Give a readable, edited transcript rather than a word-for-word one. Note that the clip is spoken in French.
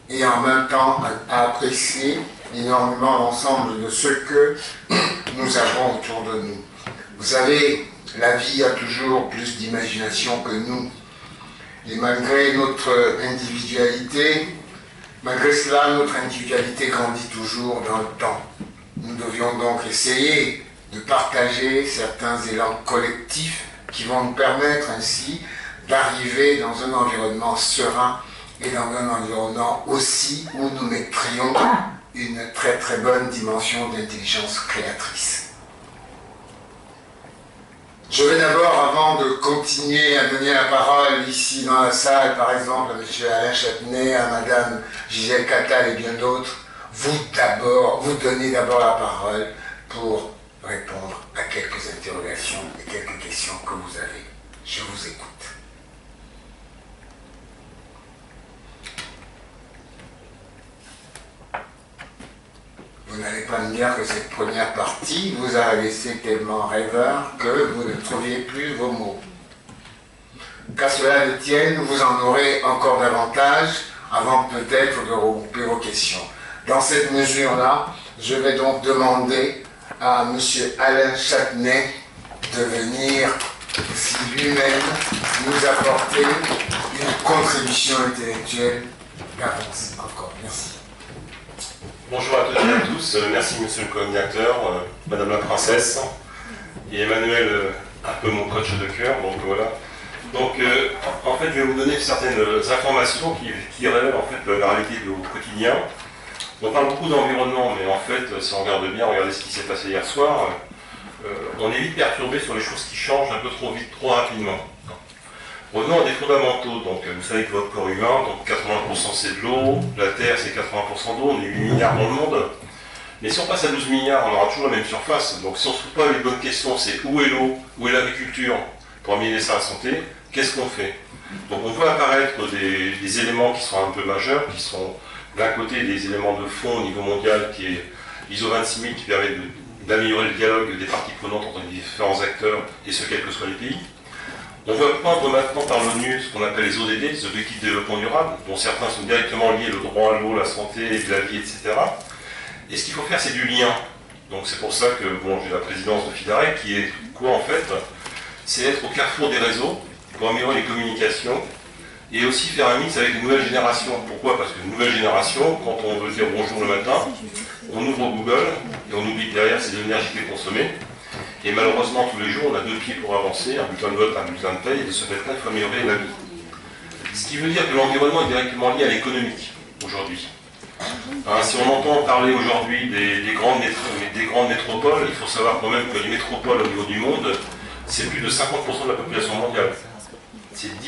et en même temps à apprécier énormément l'ensemble de ce que nous avons autour de nous. Vous savez, la vie a toujours plus d'imagination que nous. Et malgré notre individualité, malgré cela, notre individualité grandit toujours dans le temps. Nous devions donc essayer de partager certains élans collectifs qui vont nous permettre ainsi d'arriver dans un environnement serein et dans un environnement aussi où nous mettrions une très très bonne dimension d'intelligence créatrice. Je vais d'abord, avant de continuer à donner la parole ici dans la salle, par exemple à M. Alain Châtenay, à Mme Gisèle Cattal et bien d'autres, vous donner d'abord la parole pour répondre à quelques interrogations et quelques questions que vous avez. Je vous écoute. Vous n'allez pas me dire que cette première partie vous a laissé tellement rêveur que vous ne trouviez plus vos mots. Qu'à cela ne tienne, vous en aurez encore davantage avant peut-être de regrouper vos questions. Dans cette mesure-là, je vais donc demander à M. Alain Châtenay de venir, si lui-même, nous apporter une contribution intellectuelle d'avance encore. Merci. Bonjour à toutes et à tous, merci monsieur le co-directeur, madame la princesse, et Emmanuel, un peu mon coach de cœur, donc voilà. Donc en fait je vais vous donner certaines informations qui révèlent en fait la réalité de votre quotidien. On parle beaucoup d'environnement, mais en fait si on regarde bien, regardez ce qui s'est passé hier soir, on est vite perturbé sur les choses qui changent un peu trop vite, trop rapidement. Revenons à des fondamentaux, donc vous savez que votre corps humain, donc 80% c'est de l'eau, la Terre c'est 80% d'eau, on est 8 milliards dans le monde. Mais si on passe à 12 milliards, on aura toujours la même surface. Donc si on ne se trouve pas les bonnes questions, c'est où est l'eau, où est l'agriculture pour améliorer sa santé, qu'est-ce qu'on fait? Donc on voit apparaître des éléments qui sont un peu majeurs, qui sont d'un côté des éléments de fond au niveau mondial, qui est l'ISO 26000 qui permet d'améliorer le dialogue des parties prenantes entre les différents acteurs, et ce quels que soient les pays. On veut prendre maintenant par l'ONU ce qu'on appelle les ODD, les objectifs de développement durable, dont certains sont directement liés au droit à l'eau, la santé, la vie, etc. Et ce qu'il faut faire, c'est du lien. Donc c'est pour ça que bon, j'ai la présidence de FIDAREC, qui est quoi en fait? C'est être au carrefour des réseaux, pour améliorer les communications, et aussi faire un mix avec les nouvelles générations. Pourquoi? Parce que les nouvelles générations, quand on veut dire bonjour le matin, on ouvre Google, et on oublie que derrière c'est de l'énergie qui est consommée. Et malheureusement, tous les jours, on a 2 pieds pour avancer, un bulletin de vote, un bulletin de paye, et de ce fait-là, il faut améliorer la vie. Ce qui veut dire que l'environnement est directement lié à l'économique, aujourd'hui. Si on entend parler aujourd'hui des grandes métropoles, il faut savoir quand même que les métropoles au niveau du monde, c'est plus de 50% de la population mondiale. C'est